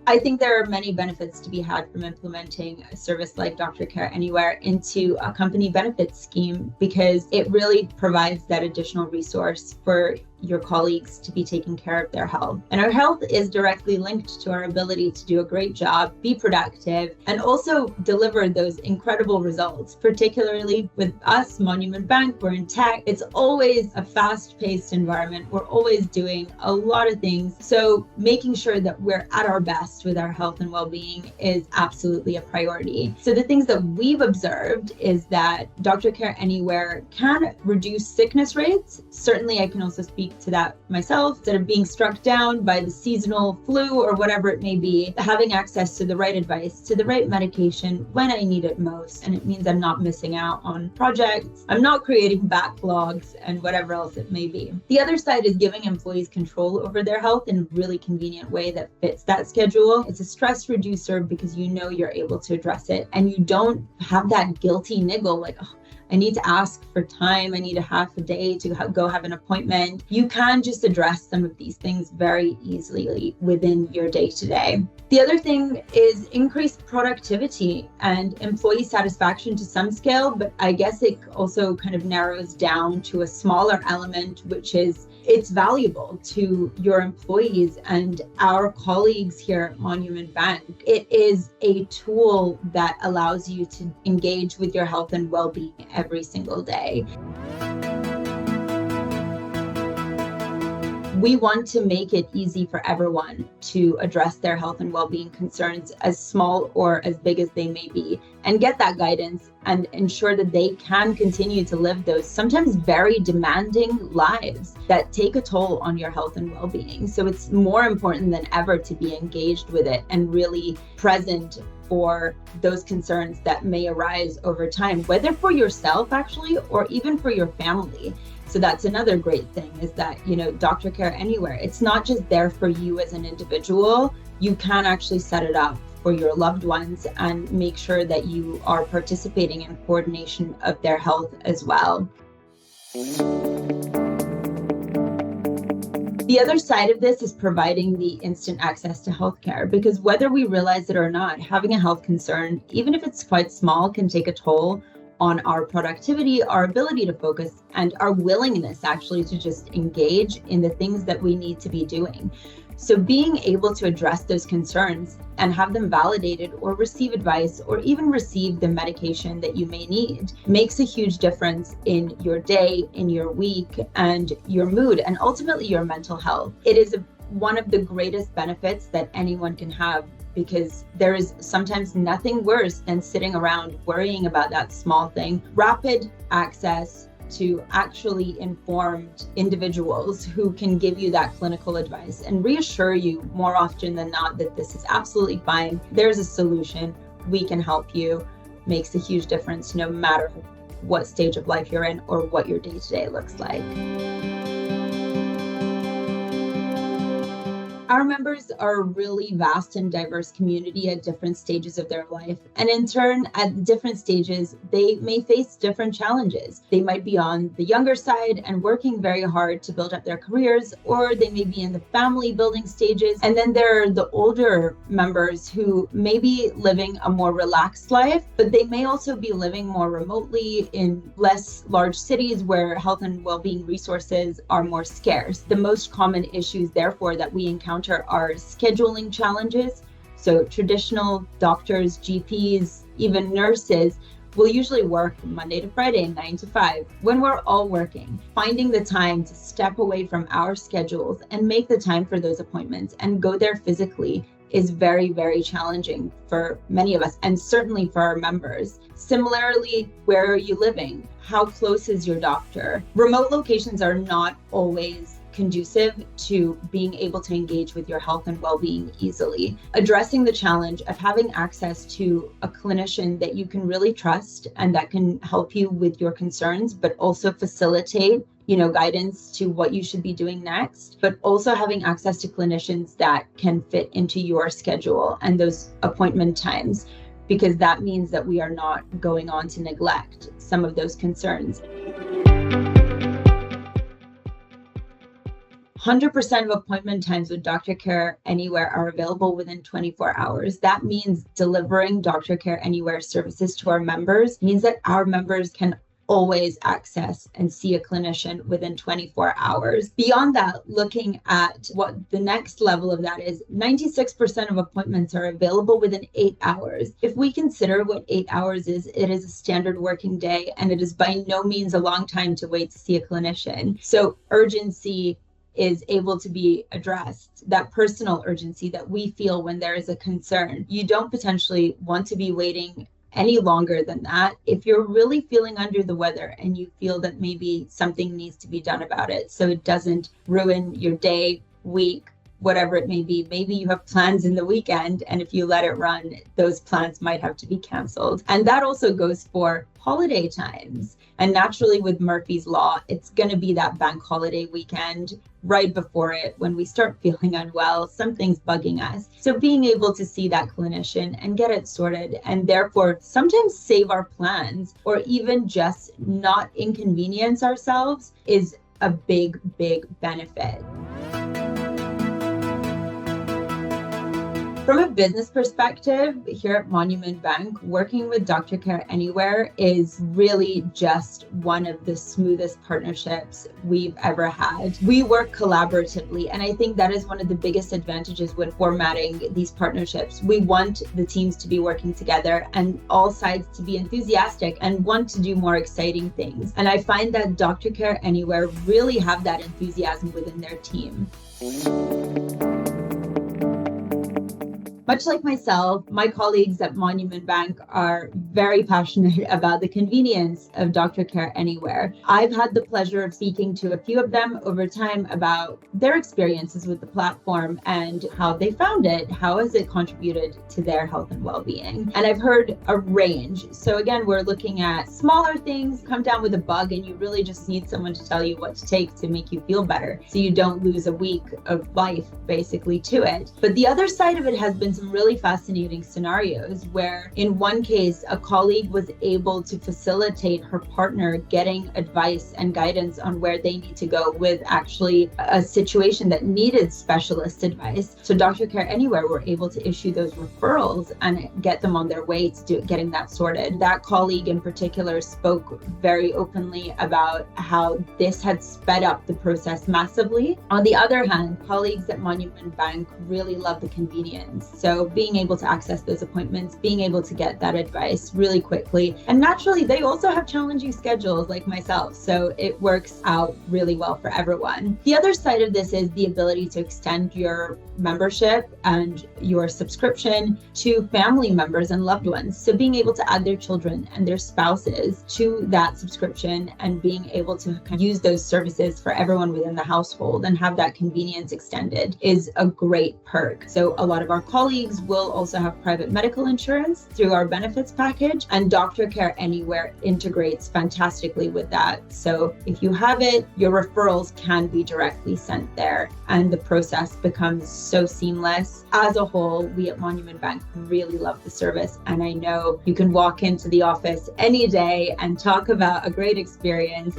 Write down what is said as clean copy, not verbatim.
I think there are many benefits to be had from implementing a service like Doctor Care Anywhere into a company benefits scheme, because it really provides that additional resource for your colleagues to be taking care of their health. And our health is directly linked to our ability to do a great job, be productive, and also deliver those incredible results. Particularly with us, Monument Bank, we're in tech. It's always a fast-paced environment. We're always doing a lot of things. So making sure that we're at our best with our health and well-being is absolutely a priority. So the things that we've observed is that Doctor Care Anywhere can reduce sickness rates. Certainly, I can also speak to that myself. Instead of being struck down by the seasonal flu or whatever it may be, having access to the right advice, to the right medication when I need it most. And it means I'm not missing out on projects, I'm not creating backlogs, and whatever else it may be. The other side is giving employees control over their health in a really convenient way that fits that schedule. It's a stress reducer because you know you're able to address it, and you don't have that guilty niggle like, oh, I need to ask for time. I need a half a day to go have an appointment. You can just address some of these things very easily within your day-to-day. The other thing is increased productivity and employee satisfaction to some scale, but I guess it also kind of narrows down to a smaller element, which is it's valuable to your employees and our colleagues here at Monument Bank. It is a tool that allows you to engage with your health and well-being every single day. We want to make it easy for everyone to address their health and well-being concerns, as small or as big as they may be, and get that guidance and ensure that they can continue to live those sometimes very demanding lives that take a toll on your health and well-being. So it's more important than ever to be engaged with it and really present for those concerns that may arise over time, whether for yourself actually, or even for your family. So that's another great thing, is that, Doctor Care Anywhere, it's not just there for you as an individual. You can actually set it up for your loved ones and make sure that you are participating in coordination of their health as well. The other side of this is providing the instant access to healthcare, because whether we realize it or not, having a health concern, even if it's quite small, can take a toll on our productivity, our ability to focus, and our willingness actually to just engage in the things that we need to be doing. So being able to address those concerns and have them validated, or receive advice, or even receive the medication that you may need, makes a huge difference in your day, in your week, and your mood, and ultimately your mental health. It is one of the greatest benefits that anyone can have, because there is sometimes nothing worse than sitting around worrying about that small thing. Rapid access to actually informed individuals who can give you that clinical advice and reassure you more often than not that this is absolutely fine. There's a solution. We can help you. Makes a huge difference no matter what stage of life you're in or what your day-to-day looks like. Our members are a really vast and diverse community at different stages of their life. And in turn, at different stages, they may face different challenges. They might be on the younger side and working very hard to build up their careers, or they may be in the family building stages. And then there are the older members who may be living a more relaxed life, but they may also be living more remotely in less large cities where health and well-being resources are more scarce. The most common issues, therefore, that we encounter are scheduling challenges. So traditional doctors, GPs, even nurses will usually work Monday to Friday, 9 to 5. When we're all working, finding the time to step away from our schedules and make the time for those appointments and go there physically is very, very challenging for many of us, and certainly for our members. Similarly, where are you living? How close is your doctor? Remote locations are not always conducive to being able to engage with your health and well-being easily. Addressing the challenge of having access to a clinician that you can really trust and that can help you with your concerns, but also facilitate guidance to what you should be doing next, but also having access to clinicians that can fit into your schedule and those appointment times, because that means that we are not going on to neglect some of those concerns. 100% of appointment times with Doctor Care Anywhere are available within 24 hours. That means delivering Doctor Care Anywhere services to our members means that our members can always access and see a clinician within 24 hours. Beyond that, looking at what the next level of that is, 96% of appointments are available within 8 hours. If we consider what 8 hours is, it is a standard working day, and it is by no means a long time to wait to see a clinician. So urgency is able to be addressed, that personal urgency that we feel when there is a concern. You don't potentially want to be waiting any longer than that. If you're really feeling under the weather and you feel that maybe something needs to be done about it so it doesn't ruin your day, week, whatever it may be. Maybe you have plans in the weekend, and if you let it run, those plans might have to be canceled. And that also goes for holiday times. And naturally with Murphy's Law, it's going to be that bank holiday weekend right before it when we start feeling unwell, something's bugging us. So being able to see that clinician and get it sorted, and therefore sometimes save our plans or even just not inconvenience ourselves, is a big, big benefit. From a business perspective, here at Monument Bank, working with Doctor Care Anywhere is really just one of the smoothest partnerships we've ever had. We work collaboratively, and I think that is one of the biggest advantages when formatting these partnerships. We want the teams to be working together and all sides to be enthusiastic and want to do more exciting things. And I find that Doctor Care Anywhere really have that enthusiasm within their team. Much like myself, my colleagues at Monument Bank are very passionate about the convenience of Doctor Care Anywhere. I've had the pleasure of speaking to a few of them over time about their experiences with the platform and how they found it. How has it contributed to their health and well-being? And I've heard a range. So again, we're looking at smaller things, come down with a bug, and you really just need someone to tell you what to take to make you feel better, so you don't lose a week of life basically to it. But the other side of it has been some really fascinating scenarios where in one case, a colleague was able to facilitate her partner getting advice and guidance on where they need to go with actually a situation that needed specialist advice. So Doctor Care Anywhere were able to issue those referrals and get them on their way to getting that sorted. That colleague in particular spoke very openly about how this had sped up the process massively. On the other hand, colleagues at Monument Bank really love the convenience. So being able to access those appointments, being able to get that advice really quickly. And naturally, they also have challenging schedules like myself. So it works out really well for everyone. The other side of this is the ability to extend your membership and your subscription to family members and loved ones. So being able to add their children and their spouses to that subscription and being able to use those services for everyone within the household and have that convenience extended is a great perk. So a lot of our colleagues will also have private medical insurance through our benefits package, and Doctor Care Anywhere integrates fantastically with that. So if you have it, your referrals can be directly sent there and the process becomes so seamless. As a whole, we at Monument Bank really love the service, and I know you can walk into the office any day and talk about a great experience.